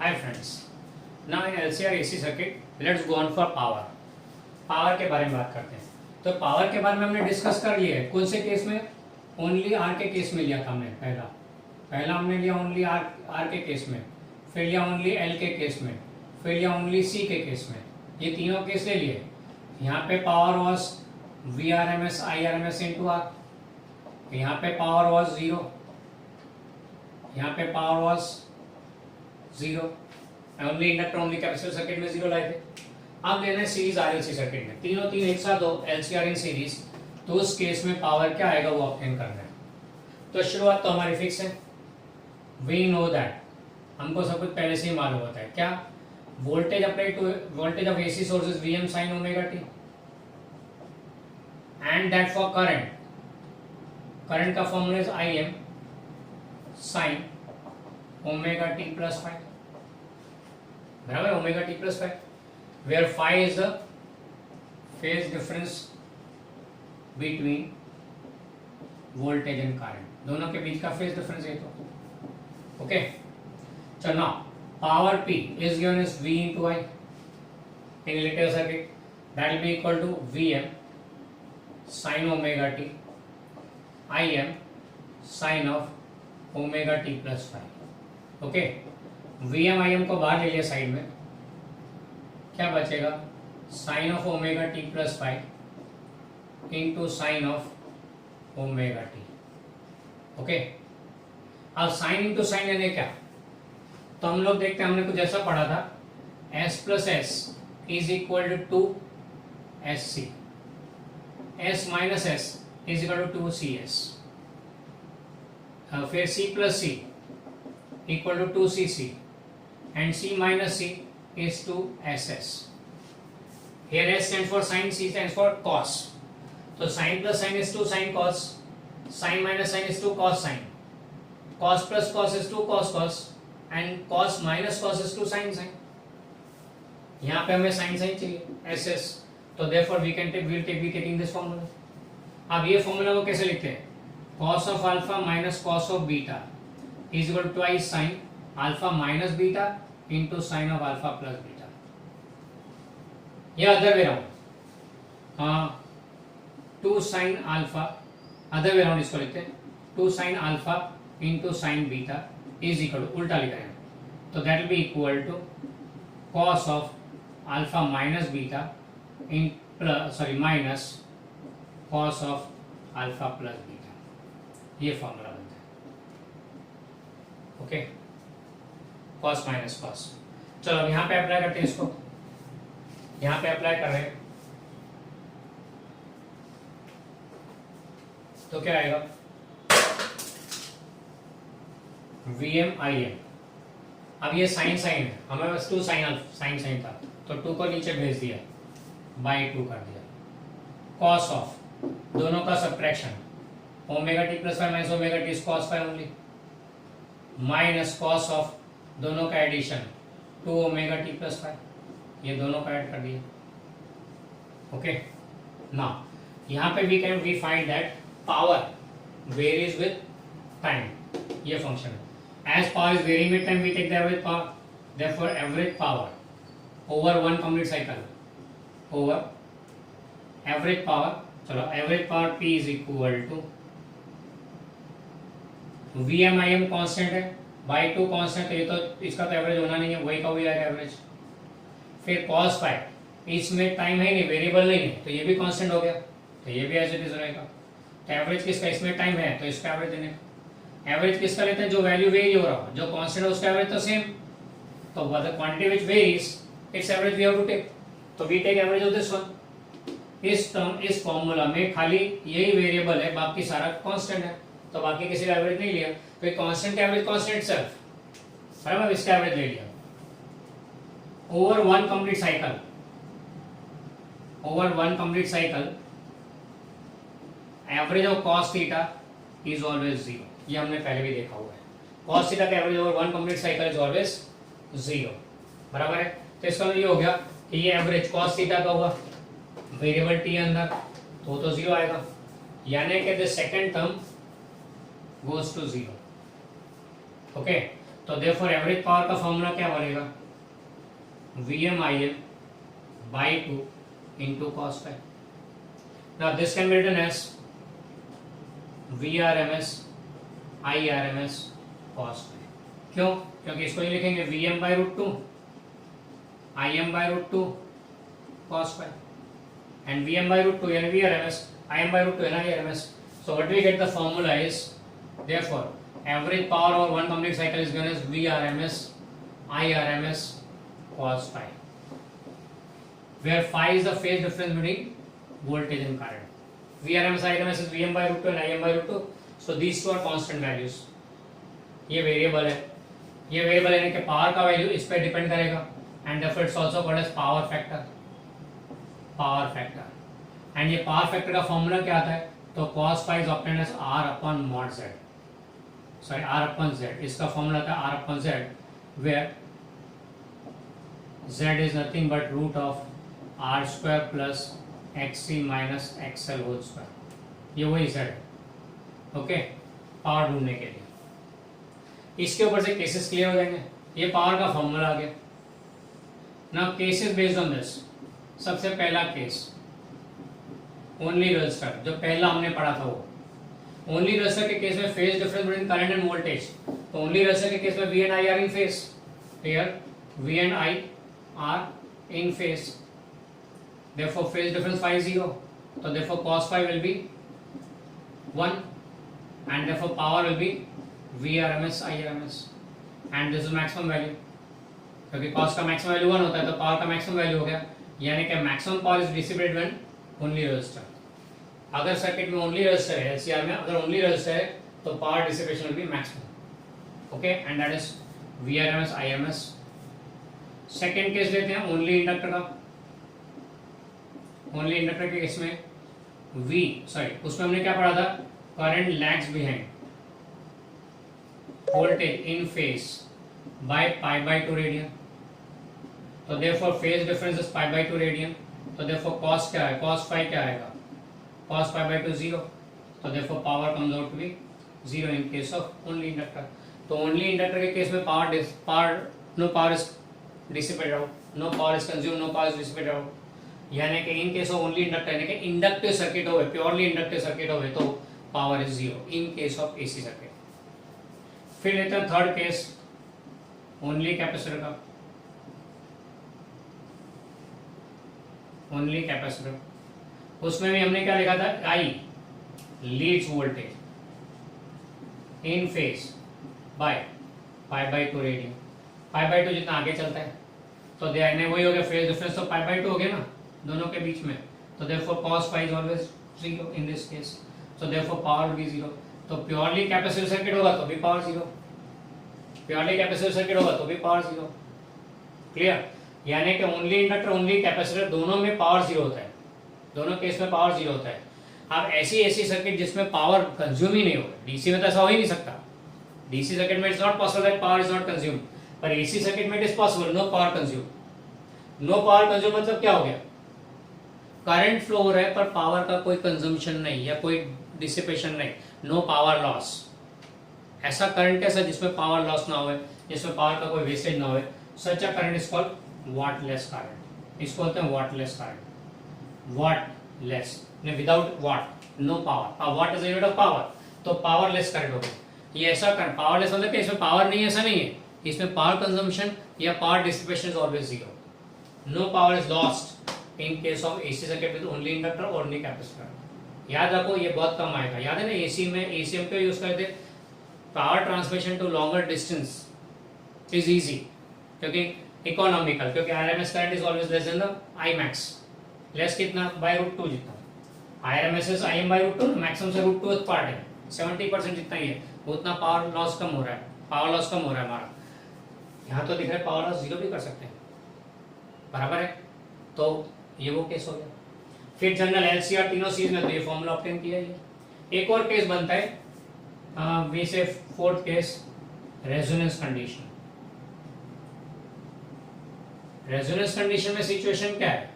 Hi friends, now in LCR AC circuit, let's go on for power. Power के बारे में बात करते हैं. तो पावर के बारे में हमने डिस्कस कर लिया है. कौन से केस में? ओनली आर के केस में लिया था हमने. पहला हमने लिया ओनली आर के केस में, फिर लिया ओनली एल के केस में, फिर लिया ओनली सी के केस में. ये तीनों केस ले लिए. यहाँ पे power was V R M S I R M S into R. यहाँ पे पावर वॉज जीरो, यहाँ पे power was zero. Only inductor only capacitor circuit में जीरो लाए थे. अब लेना है सीरीज आरएलसी सर्किट में. तीनों तीन एक साथ हो, एलसीआर इन सीरीज, तो उस केस में पावर क्या आएगा वो ऑब्टेन करना है. तो शुरुआत तो हमारी फिक्स है. वी नो दैट, हमको सब कुछ पहले से ही मालूम होता है. क्या? Voltage apply to voltage of AC sources V M sine omega t, and that for current, current का formula is I M sine omega T plus phi. बराबर, omega T plus phi, where phi is the phase difference between voltage and current. दोनों के बीच का phase difference है तो. Okay. So now power P is given as V into I in electrical circuit. That will be equal to Vm sin omega t Im sin of omega t plus phi. Okay. Vm Im को बाहर ले लिया side में. क्या बचेगा? Sine of omega T plus five into sine of omega T. Okay. अब sine into sine यानी क्या? तो हम लोग देखते हैं, हमने कुछ ऐसा पढ़ा था, S plus S is equal to S C, S minus S is equal to C S, फिर C plus C equal to C C, and C minus C is to SS. Here S stands for sin, C stands for cos. So sin plus sin is 2 sin cos, sin minus sin is 2 cos sin, cos plus cos is 2 cos cos, and cos minus cos is 2 sin sin. यहाँ पे हमें sin sin चाहिए SS, तो therefore we will be taking this formula. अब ये formula को कैसे लिखते हैं? cos of alpha minus cos of beta is equal to twice sin alpha minus beta into sin of alpha plus beta. या other way round, 2 sin alpha, other way round इसको लिखते हैं, 2 sin alpha into sin beta is equal to, उल्टा लिखा है तो that will be equal to cos of alpha minus beta in minus cos of alpha plus beta. ये formula बनता है. ओके. Cos minus cos. चलो अब यहाँ पे अप्लाई करते हैं इसको. यहाँ पे अप्लाई कर रहे हैं तो क्या आएगा? Vm Im. अब ये साइन साइन है, हमें बस 2 साइन था तो 2 को नीचे भेज दिया, बाई 2 कर दिया. कॉस ऑफ दोनों का subtraction, omega T plus five minus omega T is cos five only, minus cos of दोनों का addition 2 omega T plus five, ये दोनों का ऐड कर दिया. ओके. नाउ यहाँ पे we find that power varies with time. ये फंक्शन है. As power is varying with time we take the average power. Therefore average power over one complete cycle, over average power. चलो average power P is equal to Vm Im constant है, by 2 constant, ये तो इसका तो average होना नहीं है, वही का वही आएगा एवरेज. फिर cos फाइव, इसमें टाइम है नहीं, वेरिएबल नहीं है, तो ये भी कांस्टेंट हो गया, तो ये भी एज इट इज रहेगा. तो एवरेज किसका? इसमें टाइम है तो इसका एवरेज देने. एवरेज किसका लेते हैं? जो वैल्यू वेरी हो रहा हो, जो कांस्टेंट है उसका एवरेज तो सेम. तो the quantity which varies its average we have to take. तो we take average of this one. इस फॉर्मूला में खाली यही वेरिएबल है, बाकी सारा कांस्टेंट है, तो बाकी किसी का एवरेज नहीं लिया. तो कांस्टेंट एवरेज कांस्टेंट सेल्फ, बराबर, इसका एवरेज ले लिया. Over one complete cycle, over one complete cycle average of cos theta is always 0. ये हमने पहले भी देखा हुआ है. cos थीटा का average over one complete cycle is always 0. बराबर है. तो इसका मतलब ये हो गया कि ये एवरेज cos थीटा का हुआ, वेरिएबल t अंदर, तो 0 आएगा. यानी कि the second term goes to 0. Okay. तो देयरफॉर एवरेज पावर का फॉर्मूला क्या बनेगा, VMIM by 2 into cos phi. Now this can be written as VRMS IRMS cos phi. क्यों? क्योंकि इसको ये लिखेंगे VM by root 2 IM by root 2 cos phi, and VM by root 2 यानी VRMS, IM by root 2 यानी IRMS. So what we get the formula is, therefore average power over one complete cycle is given as VRMS IRMS cos phi, where phi is the phase difference between voltage and current. VRMS IRMS is VM by root 2 and IM by root 2. So these two are constant values. ये variable है, ये variable यानी कि power का value इस पे depend करेगा, and therefore it's also called as power factor. Power factor, and ये पावर फैक्टर का फॉर्मूला क्या आता है, तो cos phi is obtained as R upon mod Z. Sorry, R upon Z. इसका फॉर्मूला था R upon Z, where Z is nothing but root of R square plus XC minus XL whole square. ये वही Z है. Okay, power ढूंढने के लिए इसके ऊपर से केसेस क्लियर हो जाएंगे. ये पावर का फॉर्मूला आ गया. Now cases based on this. सबसे पहला केस ओनली रजिस्टर, जो पहला हमने पढ़ा था वो. ओनली रजिस्टर के केस में phase difference between current and voltage. तो ओनली रजिस्टर के केस में V and I are in phase. Here V and I are in phase. Therefore phase difference phi is 0. So therefore cos phi will be 1, and therefore power will be VRMS IRMS, and this is maximum value. क्योंकि cos का maximum value 1 होता है तो power का maximum value हो गया, यानी कि maximum power is dissipated when only resistor. अगर सर्किट में only resistor है, LCR में अगर only resistor है तो power dissipation will be maximum. Okay, and that is VRMS IRMS. Second case लेते हैं ओनली इंडक्टर का. ओनली इंडक्टर के केस में उसमें हमने क्या पढ़ा था, current lags behind voltage in phase by pi by 2 radian. तो therefore phase difference is pi by 2 radian. तो देयरफॉर कॉस क्या है, कॉस फाई क्या आएगा, कॉस पाई बाय 2 0. तो therefore power comes out to be 0 in case of only inductor. तो only inductor के case में no power is dissipated out, no power is consume, no power is dissipated out. यानी कि in case of only inductor यानी कि inductive circuit हो, purely inductive circuit हो तो power is 0 in case of AC circuit. फिर लेते हैं थर्ड केस ओनली कैपेसिटर का. ओनली कैपेसिटर, उसमें भी हमने क्या लिखा था, I leads voltage in phase by pi by 2 radian. Pi by 2 जितना आगे चलता है तो ध्यान वही हो गया, फेज डिफरेंस तो पाई बाय 2 हो गया ना दोनों के बीच में. तो therefore cos phi is always 0 in this case. So therefore power will be 0. तो प्योरली कैपेसिटिव सर्किट होगा तो भी पावर 0, प्योरली कैपेसिटिव सर्किट होगा तो भी पावर 0. क्लियर? यानी कि ओनली इंडक्टर ओनली कैपेसिटर दोनों में पावर 0 होता है, दोनों केस में पावर 0 होता है. अब ऐसी सर्किट जिसमें पावर कंज्यूम ही नहीं होगा, डीसी में तो ऐसा हो ही नहीं सकता. डीसी सर्किट में it's not possible that power is not consume, पर एसी सर्किट में it is possible no power consume. No power consume मतलब क्या हो गया, करंट फ्लो हो रहा है पर पावर का कोई कंजम्पशन नहीं या कोई डिसिपेशन नहीं, नो पावर लॉस. ऐसा करंट कैसा जिसमें पावर लॉस ना हो, जिसमें पावर का कोई वेस्टेज ना हो, such a current is called wattless current. इसको बोलते हैं wattless current. Wattless without watt, no power. Watt is unit of power, तो पावरलेस करंट हो गया. ये ऐसा करंट पावरलेस मतलब कि इसमें पावर नहीं है, ऐसा नहीं है. इसमें पावर कंजम्पशन या power dissipation is always 0. No power is lost in case of AC circuit with only inductor or only capacitor. याद रखो ये बहुत कम आएगा. याद है ना AC में ACM का यूज करते, power transmission to longer distance is easy क्योंकि इकोनॉमिकल, क्योंकि RMS current is always less than the Imax. Less कितना, बाय रूट 2 जितना. RMS is IM by root 2, maximum से रूट 2 पार्ट है, 70% जितना ही है, उतना पावर लॉस कम हो रहा है, पावर लॉस कम हो रहा है हमारा. यहाँ तो दिख रहा है पावर लॉस 0 भी कर सकते हैं, बराबर है. तो ये वो केस हो गया. फिर जनरल LCR तीनों सीरीज में तो ये फॉर्मूला ऑब्टेन किया है. एक और केस बनता है वी से fourth case resonance condition. Resonance condition में सिचुएशन क्या है,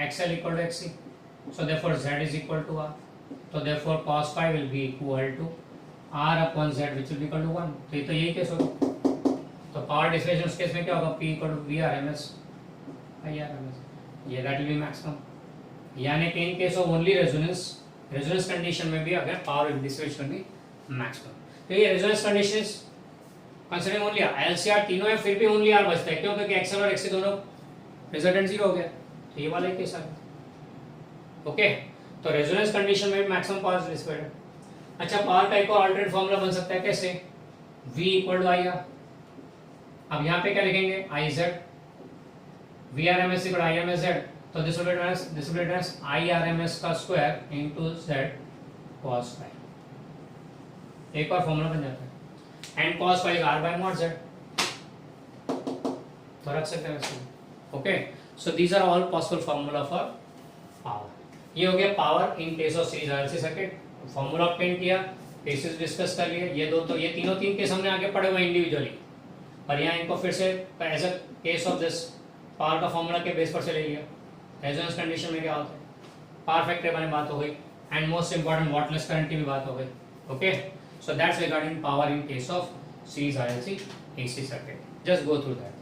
XL equal to XC, so therefore Z is equal to R. So therefore cos phi will be equal to R upon Z which will be equal to 1. तो ये तो यही case होगा. तो power dissipation उस case में क्या होगा? P equal to VRMS IRMS. ये that will be maximum. यानी कि in case of only resonance condition में भी अगर पावर डिसिपेशन भी maximum. तो ये resonance conditions considering only LCR तीनों है, फिर भी ओनली R बचता है. क्यों? क्योंकि XL और XC दोनों रिजल्टेंट 0 हो गया. तो ये वाला ही केस है. ओके, तो रेजोनेंस कंडीशन में मैक्सिमम पावर डिसिपेट है. अच्छा, पावर का एक और अल्टरनेट फॉर्मूला बन सकता है. कैसे? V equal to IR. अब यहाँ पे क्या लिखेंगे? IZ VRMS equal to IRMS Z. तो this will be as IRMS का square into Z cos phi. एक और फॉर्मूला बन जाता है. And cos phi R by mod Z. तो रख सकते हैं इसको. Okay, so these are all possible formula for power. ये हो गया power in case of series RLC circuit. Formula obtain किया, केसेस डिस्कस कर लिए. ये तीनों केस हमने आगे पढ़े हुए इंडिविजुअली, पर यहाँ इनको फिर से as a case of this power का फार्मूला के बेस पर से ले लिया. रेजोनेंस कंडीशन में क्या होता है, पावर फैक्टर बारे में बात हो गई, and most important wattless current की भी बात हो गई. Okay, so that's regarding power in case of series RLC AC circuit. Just go through that.